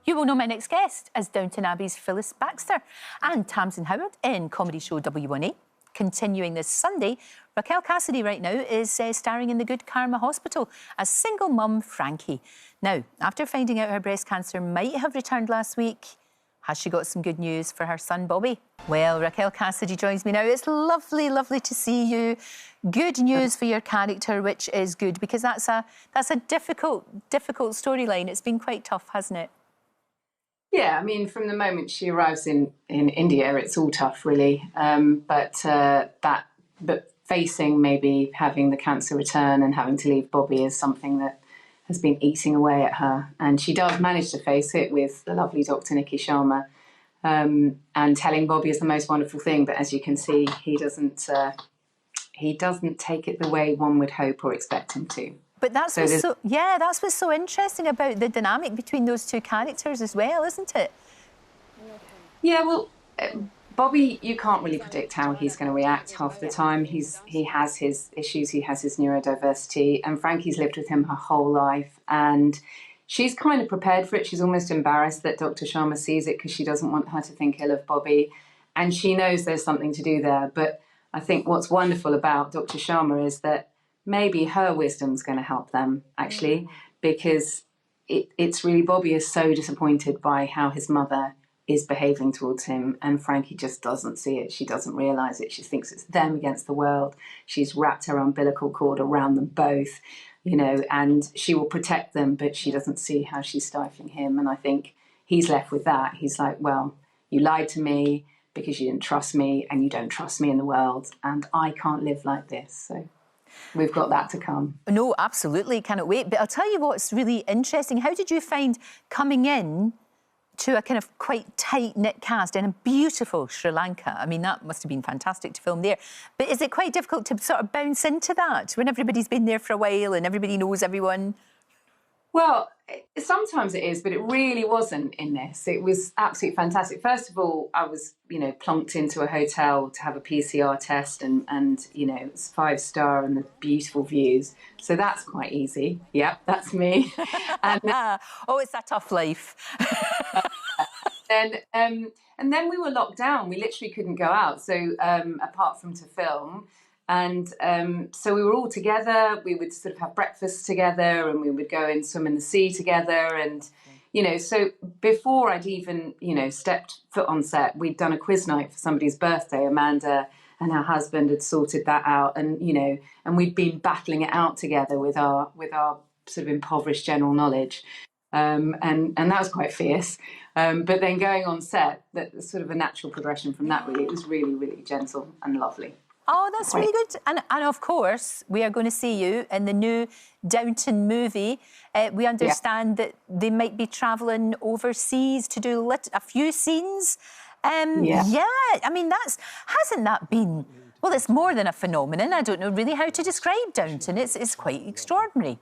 You will know my next guest as Downton Abbey's Phyllis Baxter and Tamsin Howard in comedy show W1A. Continuing this Sunday, Raquel Cassidy right now is starring in The Good Karma Hospital as single mum Frankie. Now, after finding out her breast cancer might have returned last week, has she got some good news for her son Bobby? Well, Raquel Cassidy joins me now. It's lovely, lovely to see you. Good news for your character, which is good because that's a difficult storyline. It's been quite tough, hasn't it? Yeah, I mean, from the moment she arrives in India, it's all tough, really. But facing maybe having the cancer return and having to leave Bobby is something that has been eating away at her. And she does manage to face it with the lovely Dr. Nikki Sharma, and telling Bobby is the most wonderful thing. But as you can see, he doesn't take it the way one would hope or expect him to. But that's what's so interesting about the dynamic between those two characters as well, isn't it? Yeah, well, Bobby, you can't really predict how he's going to react half the time. He has his issues, he has his neurodiversity, and Frankie's lived with him her whole life, and she's kind of prepared for it. She's almost embarrassed that Dr. Sharma sees it because she doesn't want her to think ill of Bobby, and she knows there's something to do there. But I think what's wonderful about Dr. Sharma is that maybe her wisdom's going to help them, actually, because it's really Bobby is so disappointed by how his mother is behaving towards him, and Frankie just doesn't see it. She doesn't realise it. She thinks it's them against the world. She's wrapped her umbilical cord around them both, you know, and she will protect them, but she doesn't see how she's stifling him. And I think he's left with that. He's like, well, you lied to me because you didn't trust me, and you don't trust me in the world, and I can't live like this. So we've got that to come. No, absolutely, cannot wait. But I'll tell you what's really interesting. How did you find coming in to a kind of quite tight-knit cast in a beautiful Sri Lanka? I mean, that must have been fantastic to film there. But is it quite difficult to sort of bounce into that when everybody's been there for a while and everybody knows everyone? Well, sometimes it is, but it really wasn't in this. It was absolutely fantastic. First of all, I was, you know, plunked into a hotel to have a PCR test, and you know, it's 5-star and the beautiful views. So that's quite easy. Yep, that's me. And, oh, it's a tough life. and then we were locked down. We literally couldn't go out. So apart from to film. And so we were all together. We would sort of have breakfast together, and we would go and swim in the sea together. And, you know, so before I'd even, you know, stepped foot on set, we'd done a quiz night for somebody's birthday. Amanda and her husband had sorted that out, and, you know, and we'd been battling it out together with our sort of impoverished general knowledge. And that was quite fierce. But then going on set, that sort of a natural progression from that, really. It was really, really gentle and lovely. Oh, that's really good. And of course, we are going to see you in the new Downton movie. We understand that they might be travelling overseas to do a few scenes. Yeah, I mean, hasn't that been... Well, it's more than a phenomenon. I don't know really how to describe Downton. It's quite extraordinary.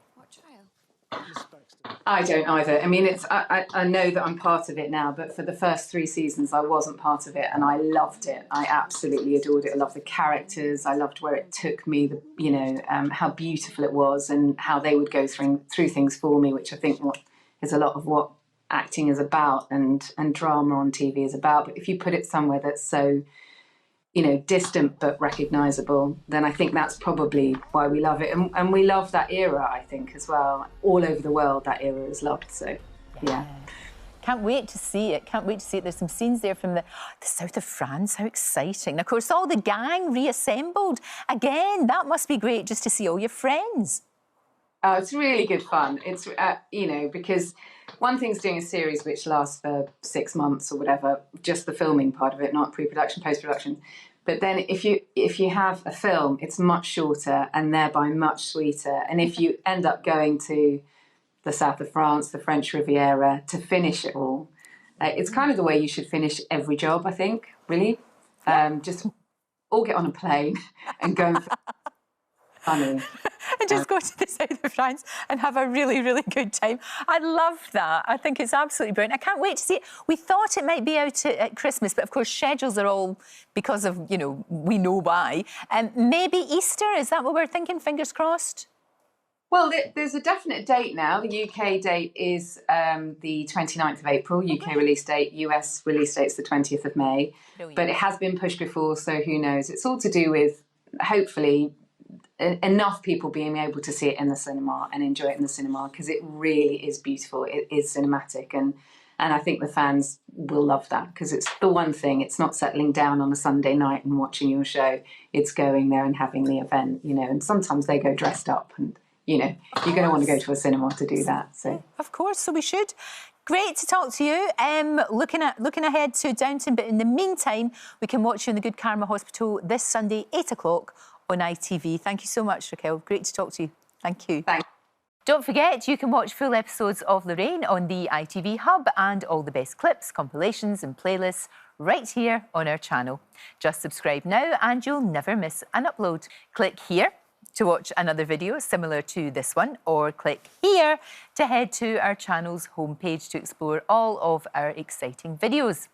I don't either. I mean, I know that I'm part of it now, but for the first 3 seasons, I wasn't part of it, and I loved it. I absolutely adored it. I loved the characters. I loved where it took me. You know, how beautiful it was, and how they would go through things for me, which I think is a lot of what acting is about, and drama on TV is about. But if you put it somewhere that's so, you know, distant but recognisable, then I think that's probably why we love it. And we love that era, I think, as well. All over the world, that era is loved, so, yeah. Can't wait to see it, can't wait to see it. There's some scenes there from the south of France, how exciting. And of course, all the gang reassembled. Again, that must be great just to see all your friends. Oh, it's really good fun. It's, you know, because one thing's doing a series which lasts for 6 months or whatever, just the filming part of it, not pre-production, post-production. But then if you have a film, it's much shorter and thereby much sweeter. And if you end up going to the south of France, the French Riviera, to finish it all, it's kind of the way you should finish every job, I think, really. Just all get on a plane and go and funny. And just go to the south of France and have a really, really good time. I love that. I think it's absolutely brilliant. I can't wait to see it. We thought it might be out at Christmas, but of course schedules are all because of, you know, we know why. Maybe Easter, is that what we're thinking? Fingers crossed? Well, there's a definite date now. The UK date is the 29th of April, UK release date. US release date's the 20th of May. Brilliant. But it has been pushed before, so who knows? It's all to do with, hopefully, enough people being able to see it in the cinema and enjoy it in the cinema, because it really is beautiful. It is cinematic, and I think the fans will love that, because it's the one thing. It's not settling down on a Sunday night and watching your show. It's going there and having the event, you know, and sometimes they go dressed up, and, you know, you're going to want to go to a cinema to do that. So of course, so we should. Great to talk to you. Looking ahead to Downton, but in the meantime, we can watch you in the Good Karma Hospital this Sunday, 8 o'clock on ITV. Thank you so much, Raquel. Great to talk to you. Thank you. Thanks. Don't forget, you can watch full episodes of Lorraine on the ITV Hub, and all the best clips, compilations and playlists right here on our channel. Just subscribe now and you'll never miss an upload. Click here to watch another video similar to this one, or click here to head to our channel's homepage to explore all of our exciting videos.